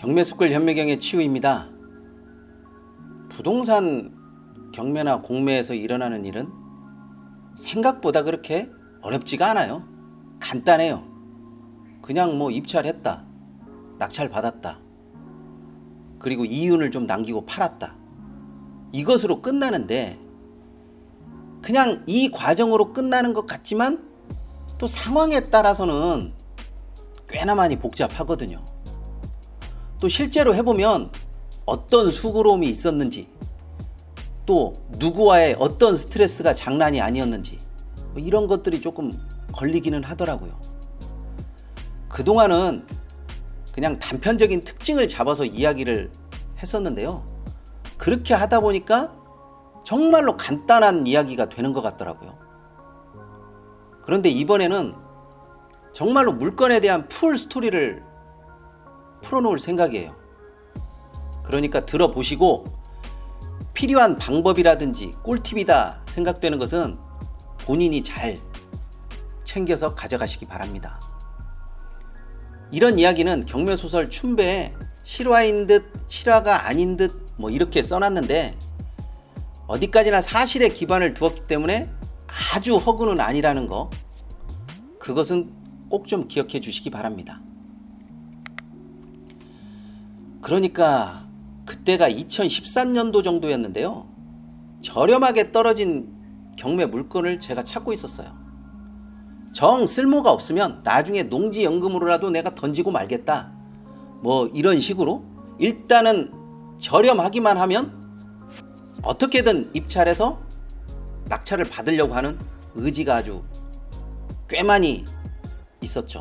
경매숙골 현매경의 치우입니다. 부동산 경매나 공매에서 일어나는 일은 생각보다 그렇게 어렵지가 않아요. 간단해요. 그냥 입찰했다, 낙찰 받았다, 그리고 이윤을 좀 남기고 팔았다, 이것으로 끝나는데, 그냥 이 과정으로 끝나는 것 같지만 또 상황에 따라서는 꽤나 많이 복잡하거든요. 또 실제로 해보면 어떤 수고로움이 있었는지, 또 누구와의 어떤 스트레스가 장난이 아니었는지, 이런 것들이 조금 걸리기는 하더라고요. 그동안은 그냥 단편적인 특징을 잡아서 이야기를 했었는데요, 그렇게 하다 보니까 정말로 간단한 이야기가 되는 것 같더라고요. 그런데 이번에는 정말로 물건에 대한 풀 스토리를 풀어놓을 생각이에요. 그러니까 들어보시고 필요한 방법이라든지 꿀팁이다 생각되는 것은 본인이 잘 챙겨서 가져가시기 바랍니다. 이런 이야기는 경매소설 춘배에 실화인 듯 실화가 아닌 듯 이렇게 써놨는데, 어디까지나 사실에 기반을 두었기 때문에 아주 허구는 아니라는 거, 그것은 꼭 좀 기억해 주시기 바랍니다. 그러니까 그때가 2013년도 정도였는데요, 저렴하게 떨어진 경매 물건을 제가 찾고 있었어요. 정 쓸모가 없으면 나중에 농지연금으로라도 내가 던지고 말겠다, 이런 식으로 일단은 저렴하기만 하면 어떻게든 입찰해서 낙찰을 받으려고 하는 의지가 아주 꽤 많이 있었죠.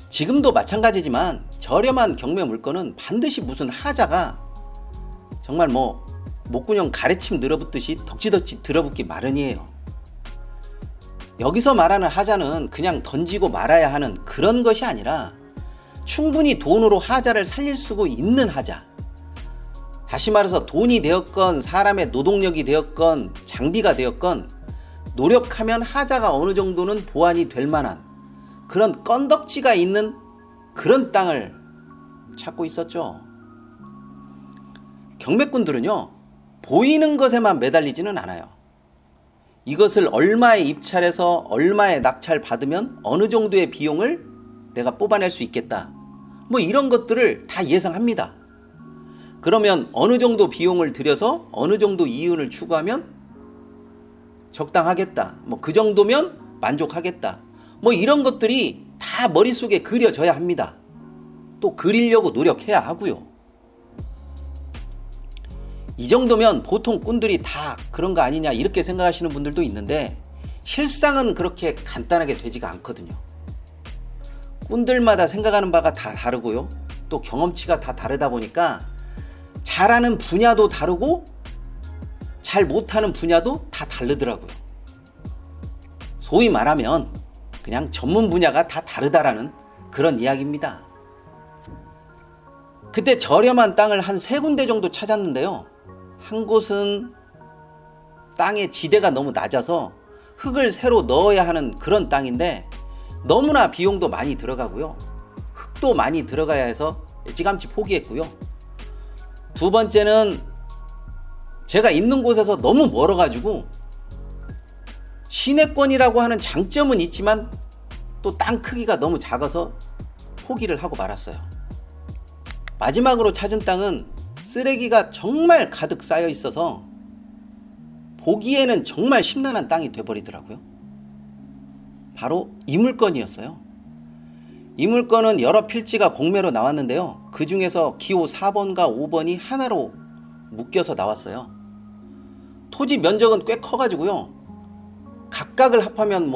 지금도 마찬가지지만 저렴한 경매 물건은 반드시 무슨 하자가 정말 목구녕 가래침 늘어붙듯이 덕지덕지 들어붙기 마련이에요. 여기서 말하는 하자는 그냥 던지고 말아야 하는 그런 것이 아니라 충분히 돈으로 하자를 살릴 수 있는 하자, 다시 말해서 돈이 되었건 사람의 노동력이 되었건 장비가 되었건 노력하면 하자가 어느 정도는 보완이 될 만한 그런 건덕지가 있는 그런 땅을 찾고 있었죠. 경매꾼들은요, 보이는 것에만 매달리지는 않아요. 이것을 얼마에 입찰해서 얼마에 낙찰 받으면 어느 정도의 비용을 내가 뽑아낼 수 있겠다, 이런 것들을 다 예상합니다. 그러면 어느 정도 비용을 들여서 어느 정도 이윤을 추구하면 적당하겠다, 그 정도면 만족하겠다, 이런 것들이 다 머릿속에 그려져야 합니다. 또 그리려고 노력해야 하고요. 이 정도면 보통 꾼들이 다 그런 거 아니냐 이렇게 생각하시는 분들도 있는데, 실상은 그렇게 간단하게 되지가 않거든요. 꾼들마다 생각하는 바가 다 다르고요, 또 경험치가 다 다르다 보니까 잘하는 분야도 다르고 잘 못하는 분야도 다 다르더라고요. 소위 말하면 그냥 전문 분야가 다 다르다라는 그런 이야기입니다. 그때 저렴한 땅을 한 3군데 정도 찾았는데요, 한 곳은 땅의 지대가 너무 낮아서 흙을 새로 넣어야 하는 그런 땅인데 너무나 비용도 많이 들어가고요, 흙도 많이 들어가야 해서 일찌감치 포기했고요. 두 번째는 제가 있는 곳에서 너무 멀어가지고 시내권이라고 하는 장점은 있지만 또 땅 크기가 너무 작아서 포기를 하고 말았어요. 마지막으로 찾은 땅은 쓰레기가 정말 가득 쌓여 있어서 보기에는 정말 심란한 땅이 돼버리더라고요. 바로 이 물건이었어요. 이 물건은 여러 필지가 공매로 나왔는데요, 그 중에서 기호 4번과 5번이 하나로 묶여서 나왔어요. 토지 면적은 꽤 커가지고요, 각각을 합하면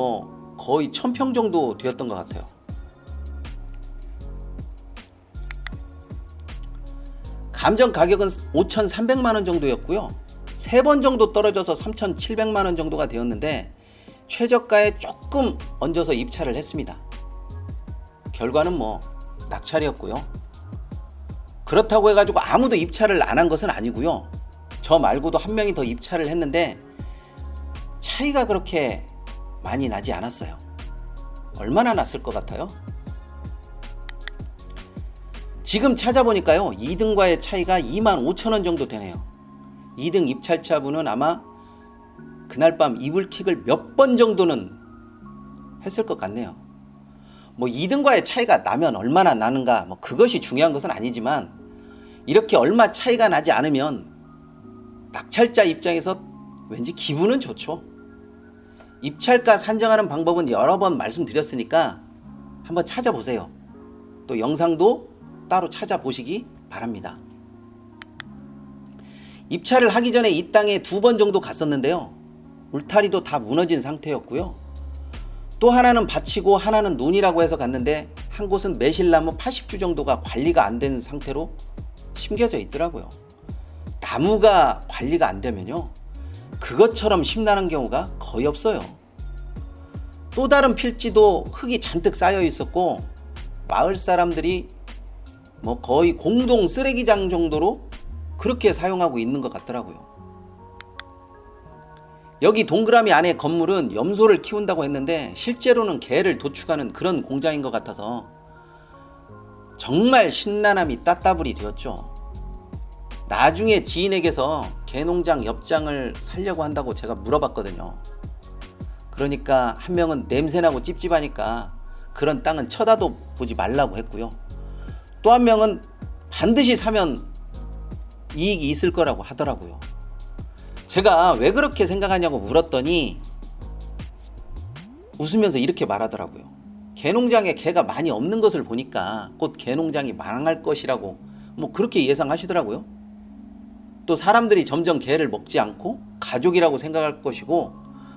거의 1000평 정도 되었던 것 같아요. 감정 가격은 5,300만원 정도였고요, 3번 정도 떨어져서 3,700만원 정도가 되었는데 최저가에 조금 얹어서 입찰을 했습니다. 결과는 낙찰이었고요. 그렇다고 해가지고 아무도 입찰을 안 한 것은 아니고요, 저 말고도 한 명이 더 입찰을 했는데 차이가 그렇게 많이 나지 않았어요. 얼마나 났을 것 같아요? 지금 찾아보니까요 2등과의 차이가 25,000원 정도 되네요. 2등 입찰차분은 아마 그날 밤 이불킥을 몇 번 정도는 했을 것 같네요. 뭐 2등과의 차이가 나면 얼마나 나는가 뭐 그것이 중요한 것은 아니지만 이렇게 얼마 차이가 나지 않으면 낙찰자 입장에서 왠지 기분은 좋죠. 입찰가 산정하는 방법은 여러 번 말씀드렸으니까 한번 찾아보세요. 또 영상도 따로 찾아보시기 바랍니다. 입찰을 하기 전에 이 땅에 2번 정도 갔었는데요. 울타리도 다 무너진 상태였고요. 또 하나는 밭이고 하나는 논이라고 해서 갔는데 한 곳은 매실나무 80주 정도가 관리가 안 된 상태로 심겨져 있더라고요. 나무가 관리가 안 되면요 그것처럼 심나는 경우가 거의 없어요. 또 다른 필지도 흙이 잔뜩 쌓여 있었고 마을 사람들이 뭐 거의 공동 쓰레기장 정도로 그렇게 사용하고 있는 것 같더라고요. 여기 동그라미 안에 건물은 염소를 키운다고 했는데 실제로는 개를 도축하는 그런 공장인 것 같아서 정말 신나남이 따따블이 되었죠. 나중에 지인에게서 개농장 옆장을 살려고 한다고 제가 물어봤거든요. 그러니까 한 명은 냄새나고 찝찝하니까 그런 땅은 쳐다도 보지 말라고 했고요. 또 한 명은 반드시 사면 이익이 있을 거라고 하더라고요. 제가 왜 그렇게 생각하냐고 물었더니 웃으면서 이렇게 말하더라고요. 개농장에 개가 많이 없는 것을 보니까 곧 개농장이 망할 것이라고 뭐 그렇게 예상하시더라고요. 또 사람들이 점점 개를 먹지 않고 가족이라고 생각할 것이고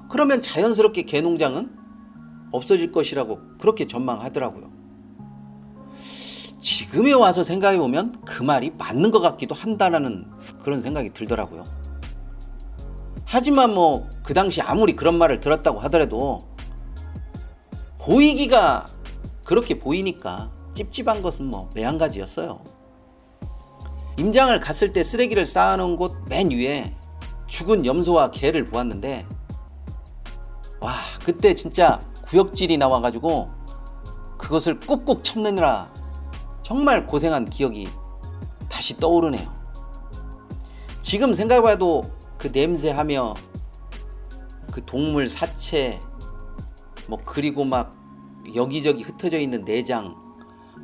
그러면 자연스럽게 개농장은 없어질 것이라고 그렇게 전망하더라고요. 지금에 와서 생각해보면 그 말이 맞는 것 같기도 한다라는 그런 생각이 들더라고요. 하지만 뭐 그 당시 아무리 그런 말을 들었다고 하더라도 보이기가 그렇게 보이니까 찝찝한 것은 뭐 매한가지였어요. 임장을 갔을 때 쓰레기를 쌓아놓은 곳 맨 위에 죽은 염소와 개를 보았는데 와 그때 진짜 구역질이 나와가지고 그것을 꾹꾹 참느라 정말 고생한 기억이 다시 떠오르네요. 지금 생각해봐도 그 냄새하며 그 동물 사체 뭐 그리고 막 여기저기 흩어져 있는 내장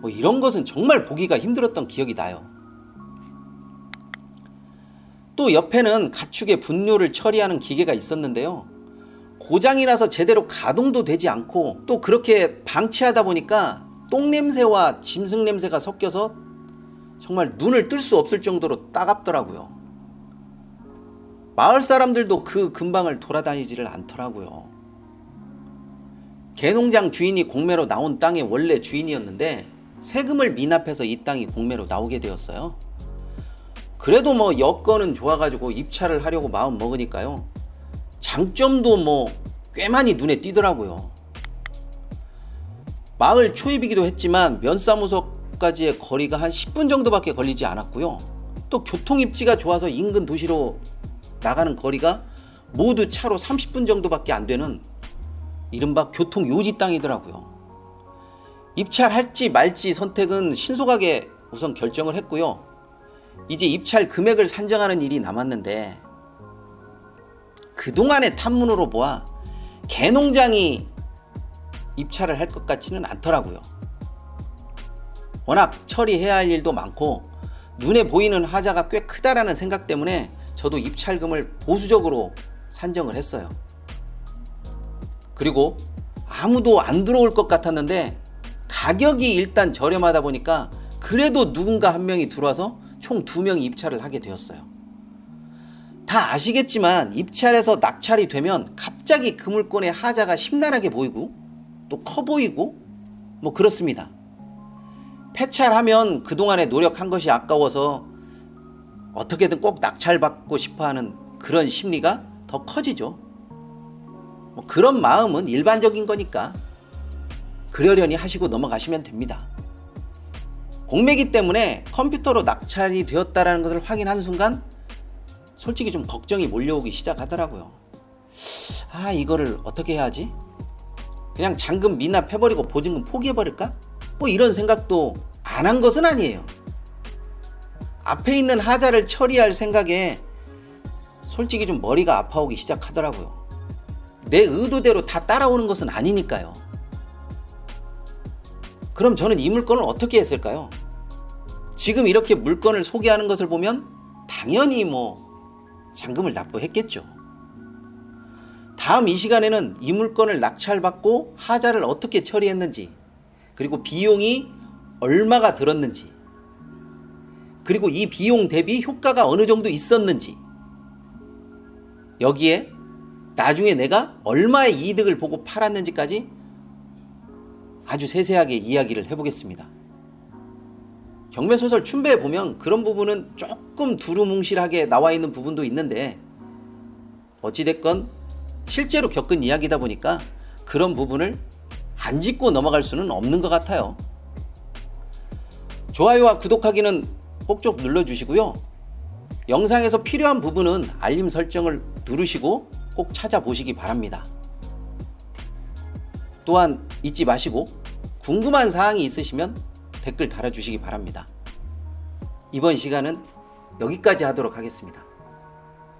뭐 이런 것은 정말 보기가 힘들었던 기억이 나요. 또 옆에는 가축의 분뇨를 처리하는 기계가 있었는데요. 고장이 나서 제대로 가동도 되지 않고 또 그렇게 방치하다 보니까 똥냄새와 짐승 냄새가 섞여서 정말 눈을 뜰 수 없을 정도로 따갑더라고요. 마을 사람들도 그 근방을 돌아다니지를 않더라고요. 개농장 주인이 공매로 나온 땅의 원래 주인이었는데 세금을 미납해서 이 땅이 공매로 나오게 되었어요. 그래도 뭐 여건은 좋아가지고 입찰을 하려고 마음 먹으니까요. 장점도 뭐 꽤 많이 눈에 띄더라고요. 마을 초입이기도 했지만 면사무소까지의 거리가 한 10분 정도밖에 걸리지 않았고요. 또 교통 입지가 좋아서 인근 도시로 나가는 거리가 모두 차로 30분 정도밖에 안 되는 이른바 교통 요지 땅이더라고요. 입찰할지 말지 선택은 신속하게 우선 결정을 했고요. 이제 입찰 금액을 산정하는 일이 남았는데 그동안의 탐문으로 보아 개농장이 입찰을 할 것 같지는 않더라고요. 워낙 처리해야 할 일도 많고 눈에 보이는 하자가 꽤 크다라는 생각 때문에 저도 입찰금을 보수적으로 산정을 했어요. 그리고 아무도 안 들어올 것 같았는데 가격이 일단 저렴하다 보니까 그래도 누군가 한 명이 들어와서 총 2명이 입찰을 하게 되었어요. 다 아시겠지만 입찰에서 낙찰이 되면 갑자기 그 물건의 하자가 심란하게 보이고 또 커 보이고 뭐 그렇습니다. 폐찰하면 그동안에 노력한 것이 아까워서 어떻게든 꼭 낙찰받고 싶어하는 그런 심리가 더 커지죠. 뭐 그런 마음은 일반적인 거니까 그러려니 하시고 넘어가시면 됩니다. 공매기 때문에 컴퓨터로 낙찰이 되었다는 것을 확인한 순간 솔직히 좀 걱정이 몰려오기 시작하더라고요. 아 이거를 어떻게 해야 하지? 그냥 잔금 미납해버리고 보증금 포기해버릴까? 뭐 이런 생각도 안 한 것은 아니에요. 앞에 있는 하자를 처리할 생각에 솔직히 좀 머리가 아파오기 시작하더라고요. 내 의도대로 다 따라오는 것은 아니니까요. 그럼 저는 이 물건을 어떻게 했을까요? 지금 이렇게 물건을 소개하는 것을 보면 당연히 잔금을 납부했겠죠. 다음 이 시간에는 이 물건을 낙찰받고 하자를 어떻게 처리했는지, 그리고 비용이 얼마가 들었는지, 그리고 이 비용 대비 효과가 어느 정도 있었는지, 여기에 나중에 내가 얼마의 이득을 보고 팔았는지까지 아주 세세하게 이야기를 해보겠습니다. 경매소설 춘배에 보면 그런 부분은 조금 두루뭉실하게 나와 있는 부분도 있는데, 어찌됐건 실제로 겪은 이야기다 보니까 그런 부분을 안 짚고 넘어갈 수는 없는 것 같아요. 좋아요와 구독하기는 꼭꼭 눌러주시고요. 영상에서 필요한 부분은 알림 설정을 누르시고 꼭 찾아보시기 바랍니다. 또한 잊지 마시고 궁금한 사항이 있으시면 댓글 달아주시기 바랍니다. 이번 시간은 여기까지 하도록 하겠습니다.